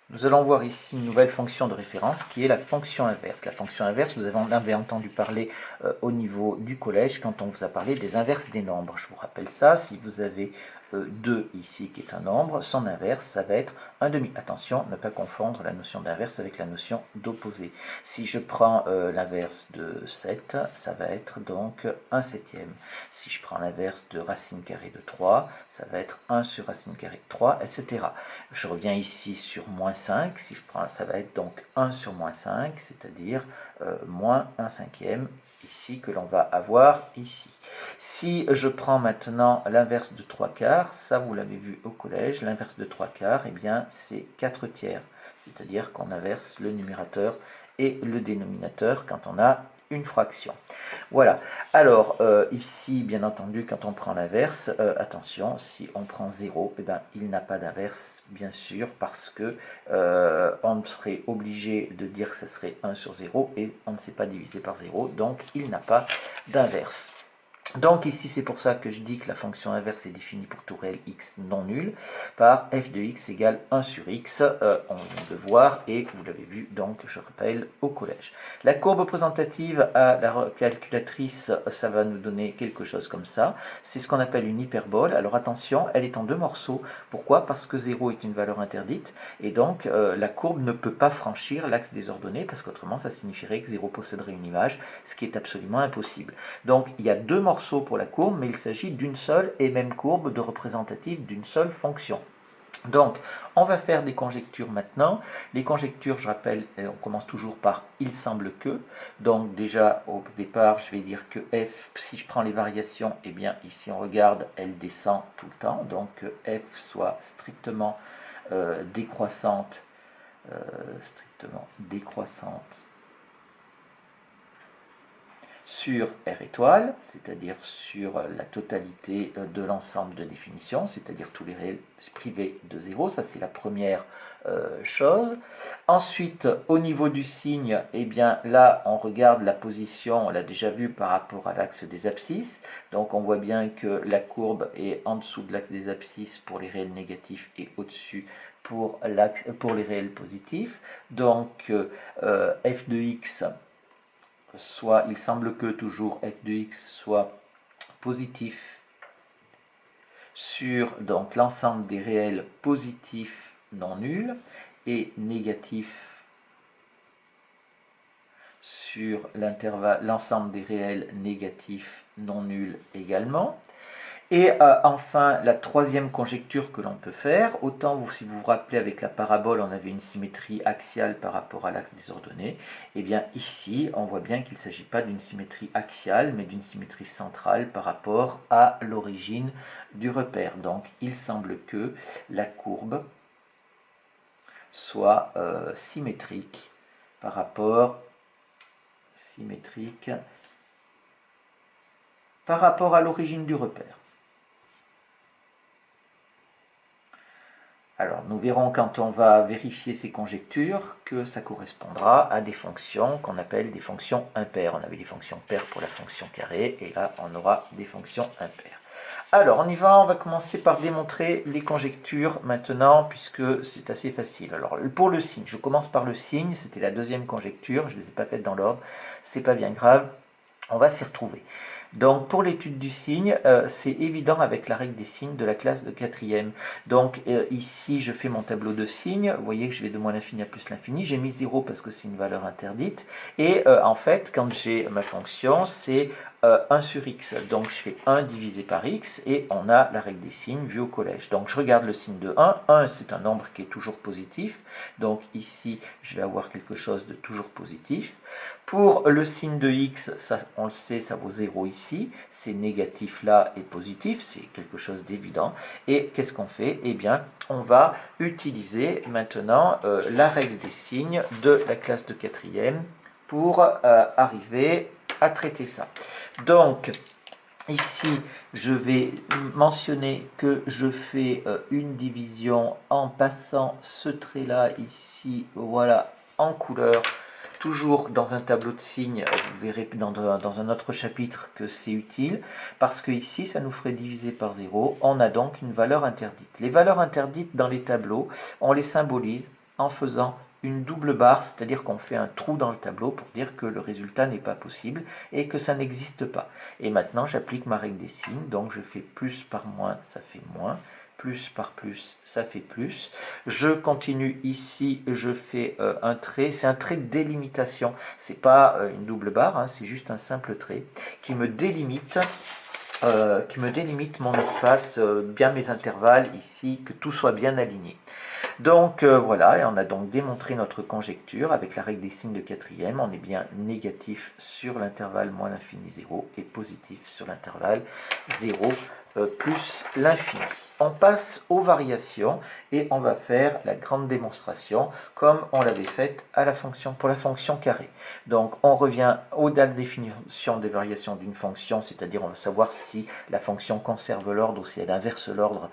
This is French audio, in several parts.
Nous allons voir ici une nouvelle fonction de référence qui est la fonction inverse. La fonction inverse, vous en avez entendu parler au niveau du collège quand on vous a parlé des inverses des nombres. Je vous rappelle ça, si vous avez 2 ici qui est un nombre, son inverse, ça va être un demi. Attention, ne pas confondre la notion d'inverse avec la notion d'opposé. Si je prends l'inverse de 7, ça va être donc 1 septième. Si je prends l'inverse de racine carrée de 3, ça va être 1 sur racine carrée de 3, etc. Je reviens ici sur moins 5, si je prends, ça va être donc 1 sur moins 5, c'est-à-dire moins 1 cinquième, ici, que l'on va avoir ici. Si je prends maintenant l'inverse de 3 quarts, ça vous l'avez vu au collège, l'inverse de 3 quarts, eh bien c'est 4 tiers, c'est-à-dire qu'on inverse le numérateur et le dénominateur quand on a une fraction. Voilà. Alors, ici, bien entendu, quand on prend l'inverse, attention, si on prend 0, eh ben, il n'a pas d'inverse, bien sûr, parce que on serait obligé de dire que ça serait 1 sur 0, et on ne sait pas diviser par 0, donc il n'a pas d'inverse. Donc ici, c'est pour ça que je dis que la fonction inverse est définie pour tout réel x non nul par f de x égale 1 sur x. On vient de voir et vous l'avez vu, donc je rappelle, au collège. La courbe représentative à la calculatrice, ça va nous donner quelque chose comme ça. C'est ce qu'on appelle une hyperbole. Alors attention, elle est en 2 morceaux. Pourquoi? Parce que 0 est une valeur interdite et donc la courbe ne peut pas franchir l'axe des ordonnées parce qu'autrement ça signifierait que 0 posséderait une image, ce qui est absolument impossible. Donc il y a 2 morceaux pour la courbe, mais il s'agit d'une seule et même courbe de représentative d'une seule fonction. Donc, on va faire des conjectures maintenant. Les conjectures, je rappelle, on commence toujours par « il semble que ». Donc déjà, au départ, je vais dire que f, si je prends les variations, eh bien ici on regarde, elle descend tout le temps. Donc que f soit strictement décroissante sur R étoile, c'est-à-dire sur la totalité de l'ensemble de définitions, c'est-à-dire tous les réels privés de 0, ça c'est la première chose. Ensuite, au niveau du signe, eh bien là on regarde la position, on l'a déjà vu par rapport à l'axe des abscisses, donc on voit bien que la courbe est en dessous de l'axe des abscisses pour les réels négatifs et au-dessus pour les réels positifs. Donc f de x, soit il semble que toujours f de x soit positif sur donc l'ensemble des réels positifs non nuls et négatif sur l'ensemble des réels négatifs non nuls également. Et enfin, la troisième conjecture que l'on peut faire, autant si vous vous rappelez avec la parabole, on avait une symétrie axiale par rapport à l'axe des ordonnées, et bien ici, on voit bien qu'il ne s'agit pas d'une symétrie axiale, mais d'une symétrie centrale par rapport à l'origine du repère. Donc, il semble que la courbe soit symétrique par rapport à l'origine du repère. Alors, nous verrons quand on va vérifier ces conjectures que ça correspondra à des fonctions qu'on appelle des fonctions impaires. On avait des fonctions paires pour la fonction carrée, et là, on aura des fonctions impaires. Alors, on y va, on va commencer par démontrer les conjectures maintenant, puisque c'est assez facile. Alors, pour le signe, je commence par le signe, c'était la deuxième conjecture, je ne les ai pas faites dans l'ordre, c'est pas bien grave, on va s'y retrouver. Donc pour l'étude du signe, c'est évident avec la règle des signes de la classe de quatrième. Donc ici je fais mon tableau de signes, vous voyez que je vais de moins l'infini à plus l'infini, j'ai mis 0 parce que c'est une valeur interdite, et en fait quand j'ai ma fonction c'est 1 sur x, donc je fais 1 divisé par x, et on a la règle des signes vue au collège. Donc je regarde le signe de 1, 1 c'est un nombre qui est toujours positif, donc ici je vais avoir quelque chose de toujours positif. Pour le signe de x, ça, on le sait, ça vaut 0 ici, c'est négatif là et positif, c'est quelque chose d'évident. Et qu'est-ce qu'on fait? Eh bien, on va utiliser maintenant la règle des signes de la classe de quatrième pour arriver à traiter ça. Donc, ici, je vais mentionner que je fais une division en passant ce trait-là ici, voilà, en couleur. Toujours dans un tableau de signes, vous verrez dans un autre chapitre que c'est utile, parce que ici, ça nous ferait diviser par 0. On a donc une valeur interdite. Les valeurs interdites dans les tableaux, on les symbolise en faisant une double barre, c'est-à-dire qu'on fait un trou dans le tableau pour dire que le résultat n'est pas possible et que ça n'existe pas. Et maintenant, j'applique ma règle des signes, donc je fais plus par moins, ça fait moins, plus par plus, ça fait plus. Je continue ici, je fais un trait, c'est un trait de délimitation, c'est pas une double barre, hein, c'est juste un simple trait qui me délimite mon espace, bien mes intervalles ici, que tout soit bien aligné. Donc voilà, et on a donc démontré notre conjecture avec la règle des signes de quatrième. On est bien négatif sur l'intervalle moins l'infini 0 et positif sur l'intervalle 0 plus l'infini. On passe aux variations et on va faire la grande démonstration comme on l'avait faite pour la fonction carré. Donc on revient à la définition des variations d'une fonction, c'est-à-dire on va savoir si la fonction conserve l'ordre ou si elle inverse l'ordre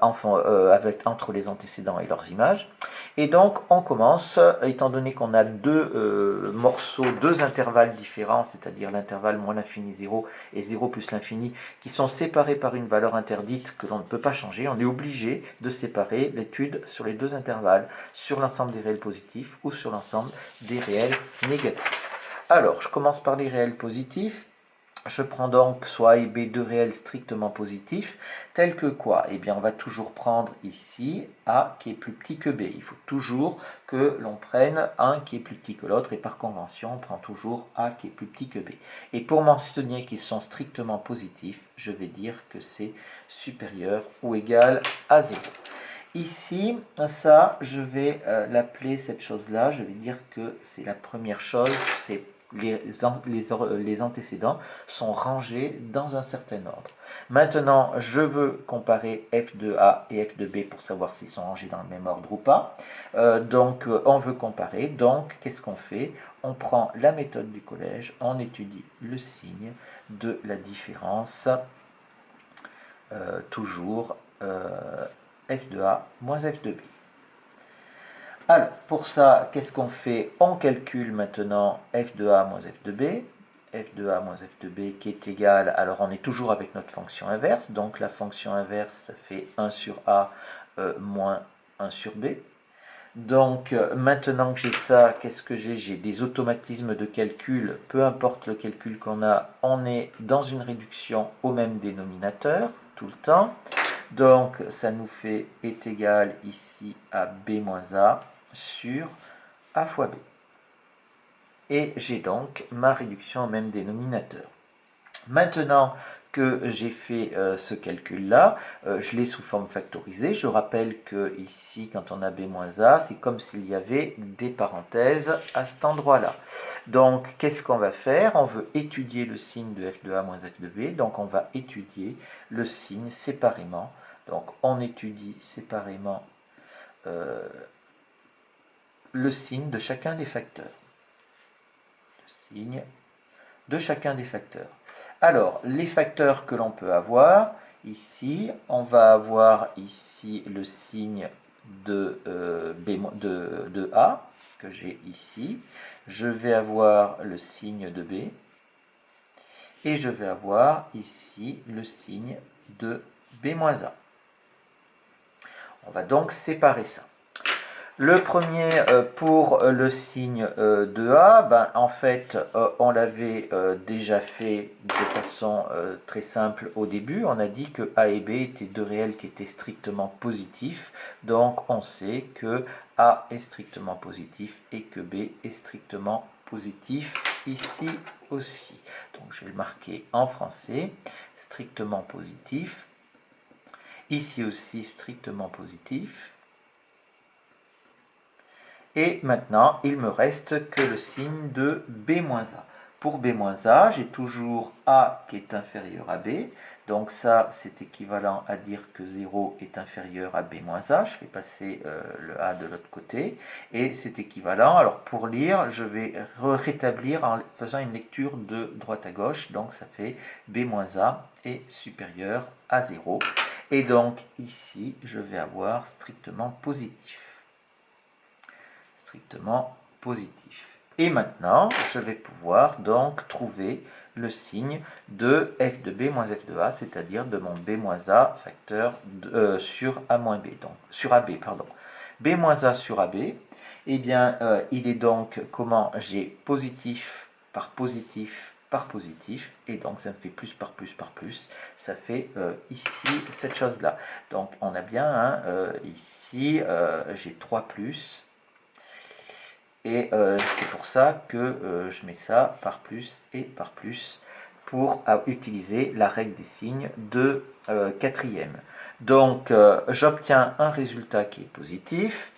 entre les antécédents et leurs images. Et donc on commence, étant donné qu'on a deux morceaux, deux intervalles différents, c'est-à-dire l'intervalle moins l'infini 0 et 0 plus l'infini, qui sont séparés par une valeur interdite que l'on ne peut pas changer, on est obligé de séparer l'étude sur les deux intervalles, sur l'ensemble des réels positifs ou sur l'ensemble des réels négatifs. Alors, je commence par les réels positifs. Je prends donc soit A et B, deux réels strictement positifs, tels que quoi? Eh bien, on va toujours prendre ici A qui est plus petit que B. Il faut toujours que l'on prenne un qui est plus petit que l'autre, et par convention, on prend toujours A qui est plus petit que B. Et pour mentionner qu'ils sont strictement positifs, je vais dire que c'est supérieur ou égal à 0. Ici, ça, je vais l'appeler cette chose-là, je vais dire que c'est la première chose, c'est les antécédents sont rangés dans un certain ordre. Maintenant, je veux comparer f de A et f de B pour savoir s'ils sont rangés dans le même ordre ou pas. Donc, on veut comparer. Donc, qu'est-ce qu'on fait? On prend la méthode du collège, on étudie le signe de la différence, toujours f de A moins f de B. Alors, pour ça, qu'est-ce qu'on fait? On calcule maintenant f de A moins f de B. F de A moins f de B qui est égal, alors on est toujours avec notre fonction inverse, donc la fonction inverse, ça fait 1 sur A moins 1 sur B. Donc maintenant que j'ai ça, qu'est-ce que j'ai? J'ai des automatismes de calcul, peu importe le calcul qu'on a, on est dans une réduction au même dénominateur tout le temps. Donc ça nous fait est égal ici à B moins A sur A fois B. Et j'ai donc ma réduction au même dénominateur. Maintenant que j'ai fait ce calcul-là, je l'ai sous forme factorisée. Je rappelle que ici, quand on a B moins A, c'est comme s'il y avait des parenthèses à cet endroit-là. Donc, qu'est-ce qu'on va faire? On veut étudier le signe de f de A moins f de B. Donc, on va étudier le signe séparément. Donc, on étudie séparément le signe de chacun des facteurs. Le signe de chacun des facteurs. Alors, les facteurs que l'on peut avoir, ici, on va avoir ici le signe de A, que j'ai ici. Je vais avoir le signe de B. Et je vais avoir ici le signe de B moins A. On va donc séparer ça. Le premier, pour le signe de A, en fait, on l'avait déjà fait de façon très simple au début. On a dit que A et B étaient deux réels qui étaient strictement positifs. Donc, on sait que A est strictement positif et que B est strictement positif ici aussi. Donc, je vais le marquer en français. Strictement positif. Ici aussi, strictement positif. Et maintenant, il me reste que le signe de B-A. Pour B-A, j'ai toujours A qui est inférieur à B. Donc ça, c'est équivalent à dire que 0 est inférieur à B-A. Je vais passer le A de l'autre côté. Et c'est équivalent. Alors pour lire, je vais rétablir en faisant une lecture de droite à gauche. Donc ça fait B-A est supérieur à 0. Et donc ici, je vais avoir strictement positif. Strictement positif. Et maintenant, je vais pouvoir donc trouver le signe de f de b moins f de a, c'est-à-dire de mon b moins a facteur sur a moins b, donc sur ab, pardon. B moins A sur AB, eh bien, il est donc comment j'ai positif par positif par positif, et donc ça me fait plus par plus par plus, ça fait ici cette chose-là. Donc on a bien, hein, ici, j'ai 3 plus, et c'est pour ça que je mets ça par plus et par plus, pour utiliser la règle des signes de quatrième. Donc j'obtiens un résultat qui est positif.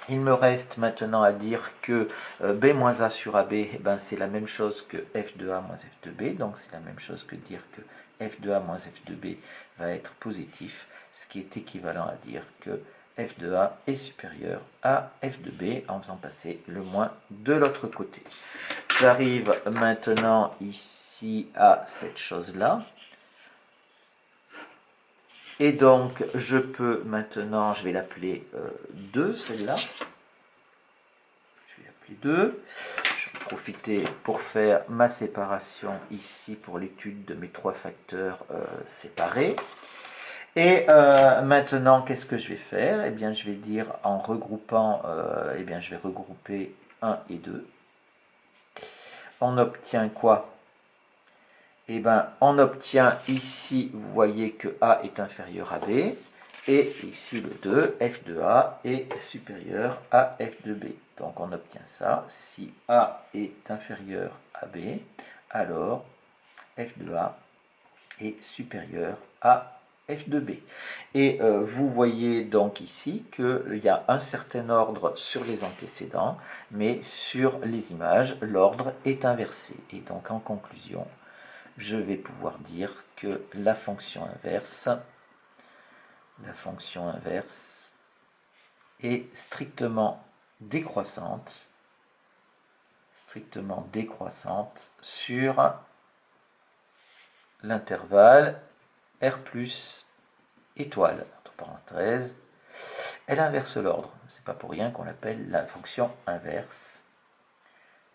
Il me reste maintenant à dire que B moins A sur AB, eh ben, c'est la même chose que F de A moins F de B. Donc c'est la même chose que dire que F de A moins F de B va être positif, ce qui est équivalent à dire que F de A est supérieur à F de B en faisant passer le moins de l'autre côté. J'arrive maintenant ici à cette chose-là. Et donc, je peux maintenant, je vais l'appeler 2, celle-là. Je vais l'appeler 2. Je vais profiter pour faire ma séparation ici pour l'étude de mes 3 facteurs séparés. Et maintenant, qu'est-ce que je vais faire? Eh bien, je vais dire en regroupant, eh bien, je vais regrouper 1 et 2. On obtient quoi? Eh bien, on obtient ici, vous voyez que A est inférieur à B, et ici le 2, F de A est supérieur à F de B. Donc on obtient ça, si A est inférieur à B, alors F de A est supérieur à F de B. Et vous voyez donc ici qu'il y a un certain ordre sur les antécédents, mais sur les images, l'ordre est inversé. Et donc en conclusion, je vais pouvoir dire que la fonction inverse est strictement décroissante sur l'intervalle R plus étoile, entre parenthèses. Elle inverse l'ordre. C'est pas pour rien qu'on l'appelle la fonction inverse.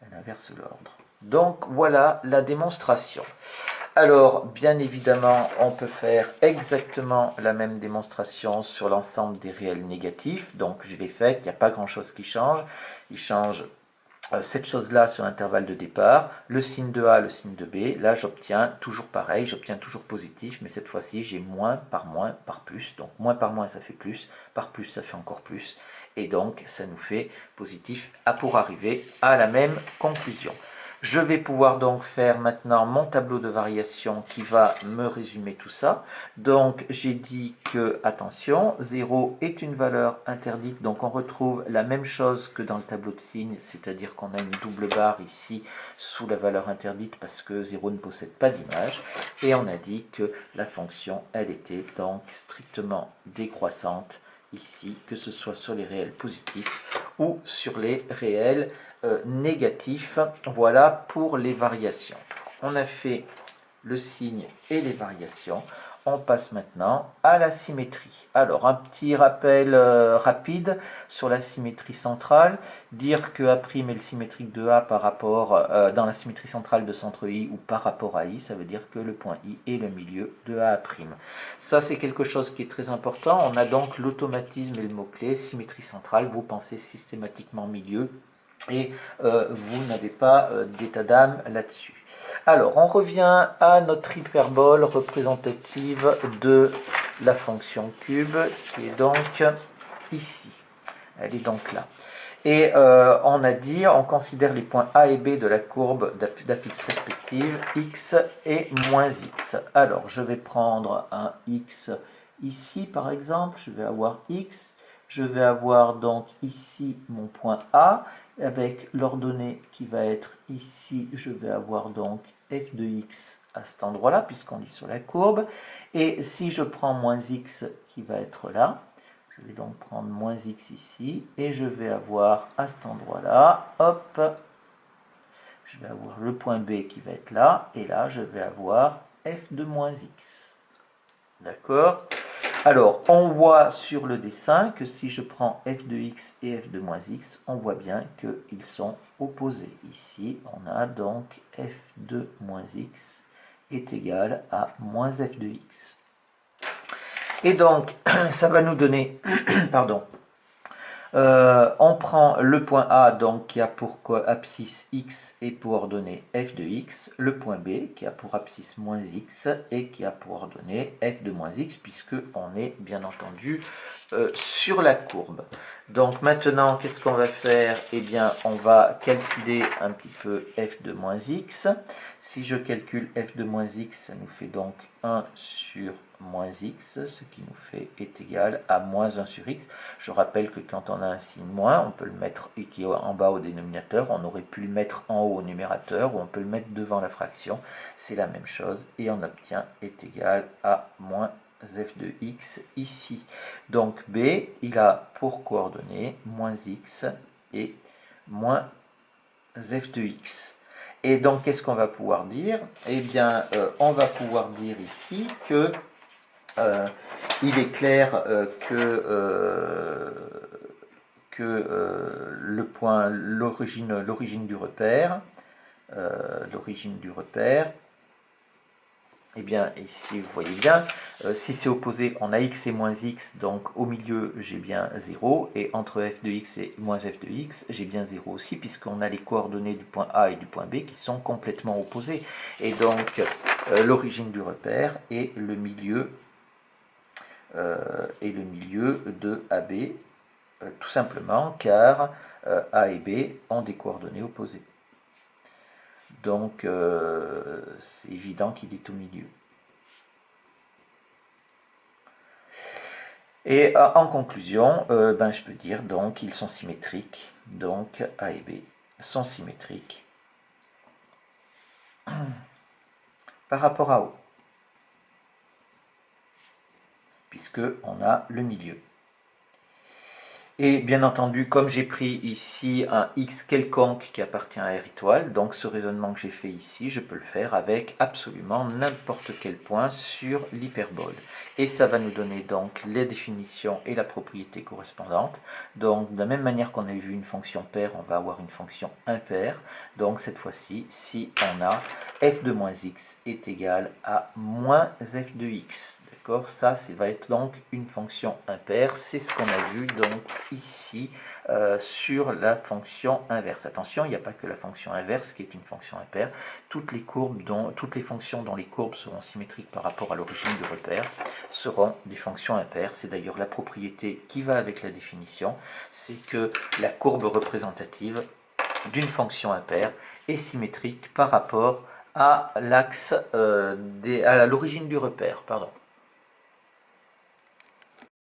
Elle inverse l'ordre. Donc voilà la démonstration. Alors, bien évidemment, on peut faire exactement la même démonstration sur l'ensemble des réels négatifs. Donc, je l'ai faite, il n'y a pas grand-chose qui change. Il change cette chose-là sur l'intervalle de départ, le signe de A, le signe de B. Là, j'obtiens toujours pareil, j'obtiens toujours positif, mais cette fois-ci, j'ai moins par plus. Donc, moins par moins, ça fait plus, par plus, ça fait encore plus. Et donc, ça nous fait positif pour arriver à la même conclusion. Je vais pouvoir donc faire maintenant mon tableau de variation qui va me résumer tout ça. Donc j'ai dit que, attention, 0 est une valeur interdite, donc on retrouve la même chose que dans le tableau de signes, c'est-à-dire qu'on a une double barre ici sous la valeur interdite parce que 0 ne possède pas d'image. Et on a dit que la fonction, elle était donc strictement décroissante ici, que ce soit sur les réels positifs ou sur les réels négatifs. Voilà pour les variations. On a fait le signe et les variations. On passe maintenant à la symétrie. Alors, un petit rappel rapide sur la symétrie centrale. Dire que A' est le symétrique de A par rapport, dans la symétrie centrale de centre I ou par rapport à I, ça veut dire que le point I est le milieu de A'. Ça, c'est quelque chose qui est très important. On a donc l'automatisme et le mot-clé, symétrie centrale. Vous pensez systématiquement milieu et vous n'avez pas d'état d'âme là-dessus. Alors, on revient à notre hyperbole représentative de la fonction cube, qui est donc ici. Elle est donc là. Et on a dit, on considère les points A et B de la courbe d'affixe respective, x et moins x. Alors, je vais prendre un x ici, par exemple. Je vais avoir x. Je vais avoir donc ici mon point A, avec l'ordonnée qui va être ici. Je vais avoir donc f de x à cet endroit-là, puisqu'on est sur la courbe. Et si je prends moins x qui va être là, je vais donc prendre moins x ici, et je vais avoir à cet endroit-là, hop, je vais avoir le point B qui va être là, et là je vais avoir f de moins x. D'accord? Alors, on voit sur le dessin que si je prends f de x et f de moins x, on voit bien qu'ils sont opposés. Ici, on a donc f de moins x est égal à moins f de x. Et donc, ça va nous donner pardon, On prend le point A donc qui a pour abscisse x et pour ordonnée f de x, le point B qui a pour abscisse moins x et qui a pour ordonnée f de moins x, puisque on est bien entendu sur la courbe. Donc maintenant, qu'est-ce qu'on va faire? Eh bien, on va calculer un petit peu f de moins x. Si je calcule f de moins x, ça nous fait donc 1 sur moins x, ce qui nous fait est égal à moins 1 sur x. Je rappelle que quand on a un signe moins, on peut le mettre qui est en bas au dénominateur, on aurait pu le mettre en haut au numérateur, ou on peut le mettre devant la fraction. C'est la même chose, et on obtient est égal à moins f de x ici. Donc B, il a pour coordonnées moins x et moins f de x. Et donc, qu'est-ce qu'on va pouvoir dire? Eh bien, on va pouvoir dire ici que il est clair que le point, l'origine du repère, eh bien, ici, vous voyez bien, si c'est opposé, on a x et moins x, donc au milieu, j'ai bien 0, et entre f de x et moins f de x, j'ai bien 0 aussi, puisqu'on a les coordonnées du point A et du point B qui sont complètement opposées. Et donc, l'origine du repère est le milieu de AB, tout simplement car A et B ont des coordonnées opposées. Donc, c'est évident qu'il est au milieu. Et en conclusion, je peux dire donc qu'ils sont symétriques. Donc, A et B sont symétriques par rapport à O, puisque on a le milieu. Et bien entendu, comme j'ai pris ici un x quelconque qui appartient à R étoile, donc ce raisonnement que j'ai fait ici, je peux le faire avec absolument n'importe quel point sur l'hyperbole. Et ça va nous donner donc les définitions et la propriété correspondante. Donc de la même manière qu'on a vu une fonction paire, on va avoir une fonction impaire. Donc cette fois-ci, si on a f de moins x est égal à moins f de x. Ça va être donc une fonction impaire, c'est ce qu'on a vu donc ici sur la fonction inverse. Attention, il n'y a pas que la fonction inverse qui est une fonction impaire, toutes les fonctions dont les courbes seront symétriques par rapport à l'origine du repère seront des fonctions impaires. C'est d'ailleurs la propriété qui va avec la définition, c'est que la courbe représentative d'une fonction impaire est symétrique par rapport à l'axe à l'origine du repère, pardon.